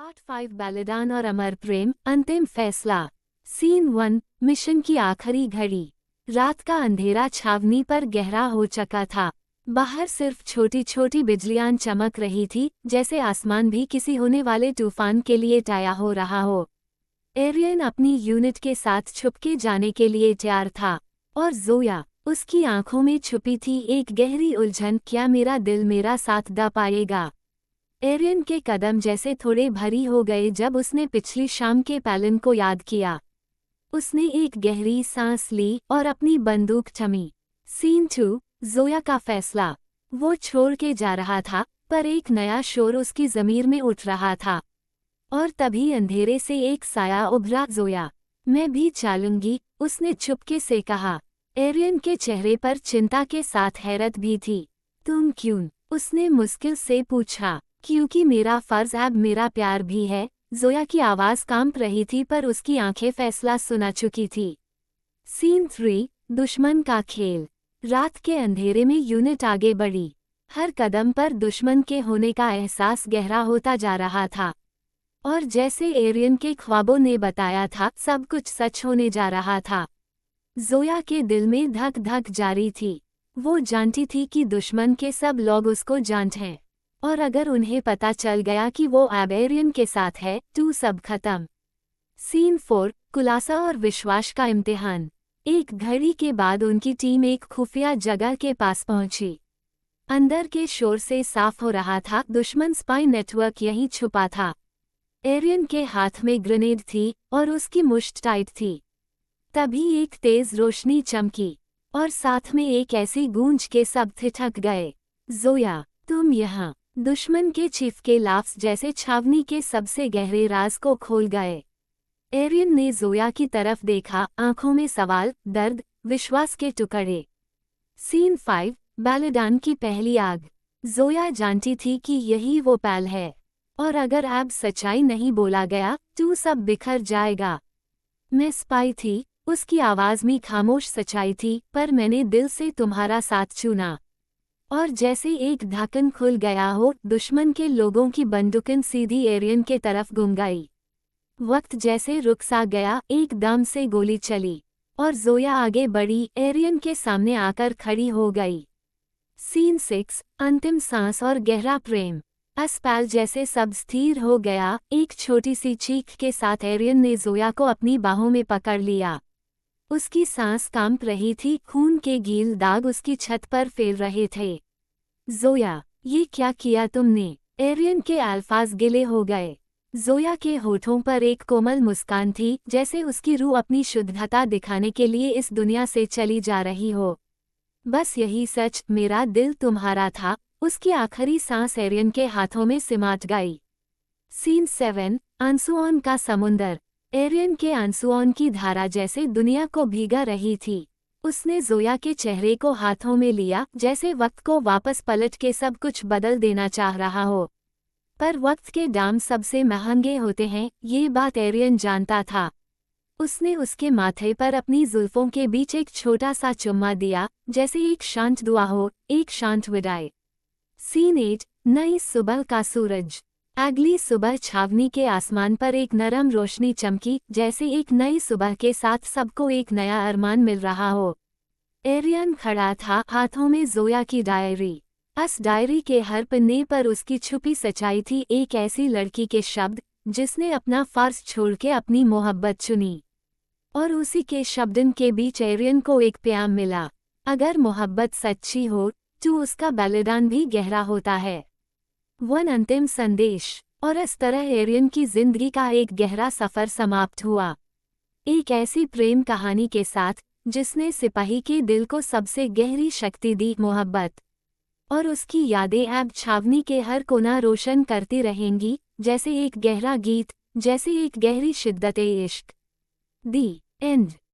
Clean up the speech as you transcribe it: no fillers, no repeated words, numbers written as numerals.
Part 5 बैलेडान और अमर प्रेम अंतिम फैसला। सीन 1 मिशन की आखिरी घड़ी। रात का अंधेरा छावनी पर गहरा हो चुका था। बाहर सिर्फ छोटी छोटी बिजलियां चमक रही थी, जैसे आसमान भी किसी होने वाले तूफान के लिए तैयार हो रहा हो। एरियन अपनी यूनिट के साथ छुपके जाने के लिए तैयार था, और जोया उसकी आंखों में छुपी थी एक गहरी उलझन। क्या मेरा दिल मेरा साथ दे पाएगा? एरियन के कदम जैसे थोड़े भारी हो गए जब उसने पिछली शाम के पैलन को याद किया। उसने एक गहरी सांस ली और अपनी बंदूक थमी। सीन 2 जोया का फैसला। वो छोड़ के जा रहा था, पर एक नया शोर उसकी ज़मीर में उठ रहा था। और तभी अंधेरे से एक साया उभरा। जोया, मैं भी चलूंगी, उसने चुपके से कहा। एरियन के चेहरे पर चिंता के साथ हैरत भी थी। तुम क्यों? उसने मुश्किल से पूछा। क्योंकि मेरा फर्ज अब मेरा प्यार भी है। जोया की आवाज़ कांप रही थी, पर उसकी आंखें फैसला सुना चुकी थी। सीन 3 दुश्मन का खेल। रात के अंधेरे में यूनिट आगे बढ़ी। हर कदम पर दुश्मन के होने का एहसास गहरा होता जा रहा था। और जैसे एरियन के ख्वाबों ने बताया था, सब कुछ सच होने जा रहा था। जोया के दिल में धक धक जारी थी। वो जानती थी कि दुश्मन के सब लोग उसको जानते हैं, और अगर उन्हें पता चल गया कि वो अब एरियन के साथ है तो सब खत्म। सीन 4 खुलासा और विश्वास का इम्तिहान। एक घड़ी के बाद उनकी टीम एक खुफिया जगह के पास पहुंची। अंदर के शोर से साफ हो रहा था दुश्मन स्पाई नेटवर्क यहीं छुपा था। एरियन के हाथ में ग्रेनेड थी और उसकी मुश्त टाइट थी। तभी एक तेज रोशनी चमकी, और साथ में एक ऐसी गूंज के सब थिठक गए। जोया, तुम यहाँ! दुश्मन के चीफ के लाफ्स जैसे छावनी के सबसे गहरे राज को खोल गए। एरियन ने जोया की तरफ देखा, आंखों में सवाल, दर्द, विश्वास के टुकड़े। सीन 5 बैलेडान की पहली आग। जोया जानती थी कि यही वो पल है, और अगर अब सच्चाई नहीं बोला गया तो सब बिखर जाएगा। मैं स्पाई थी, उसकी आवाज़ में खामोश सच्चाई थी, पर मैंने दिल से तुम्हारा साथ चुना। और जैसे एक ढक्कन खुल गया हो, दुश्मन के लोगों की बंदूकें सीधी एरियन के तरफ घूम गई। वक्त जैसे रुक सा गया, एकदम से गोली चली, और जोया आगे बढ़ी, एरियन के सामने आकर खड़ी हो गई। सीन 6 अंतिम सांस और गहरा प्रेम। अस्पताल जैसे सब स्थिर हो गया। एक छोटी सी चीख के साथ एरियन ने जोया को अपनी बाहों में पकड़ लिया। उसकी सांस कांप रही थी, खून के गील दाग उसकी छत पर फैल रहे थे। जोया, ये क्या किया तुमने? एरियन के अल्फाज गिले हो गए। जोया के होठों पर एक कोमल मुस्कान थी, जैसे उसकी रूह अपनी शुद्धता दिखाने के लिए इस दुनिया से चली जा रही हो। बस यही सच, मेरा दिल तुम्हारा था। उसकी आखिरी सांस एरियन के हाथों में सिमट गई। सीन 7 आंसुओं का समुंदर। एरियन के आंसुओं की धारा जैसे दुनिया को भीगा रही थी। उसने जोया के चेहरे को हाथों में लिया, जैसे वक्त को वापस पलट के सब कुछ बदल देना चाह रहा हो। पर वक्त के दाम सबसे महंगे होते हैं, ये बात एरियन जानता था। उसने उसके माथे पर अपनी जुल्फों के बीच एक छोटा सा चुम्मा दिया, जैसे एक शांत दुआ हो, एक शांत विदाई। सीन 8 नई सुबह का सूरज। अगली सुबह छावनी के आसमान पर एक नरम रोशनी चमकी, जैसे एक नई सुबह के साथ सबको एक नया अरमान मिल रहा हो। एरियन खड़ा था, हाथों में जोया की डायरी। उस डायरी के हर पन्ने पर उसकी छुपी सच्चाई थी, एक ऐसी लड़की के शब्द जिसने अपना फर्ज छोड़ के अपनी मोहब्बत चुनी। और उसी के शब्दों के बीच एरियन को एक प्याम मिला। अगर मोहब्बत सच्ची हो तो उसका बलिदान भी गहरा होता है। वन अंतिम संदेश। और इस तरह एरियन की जिंदगी का एक गहरा सफर समाप्त हुआ, एक ऐसी प्रेम कहानी के साथ जिसने सिपाही के दिल को सबसे गहरी शक्ति दी, मोहब्बत। और उसकी यादें अब छावनी के हर कोना रोशन करती रहेंगी, जैसे एक गहरा गीत, जैसे एक गहरी शिद्दत-ए-इश्क। दी एंड।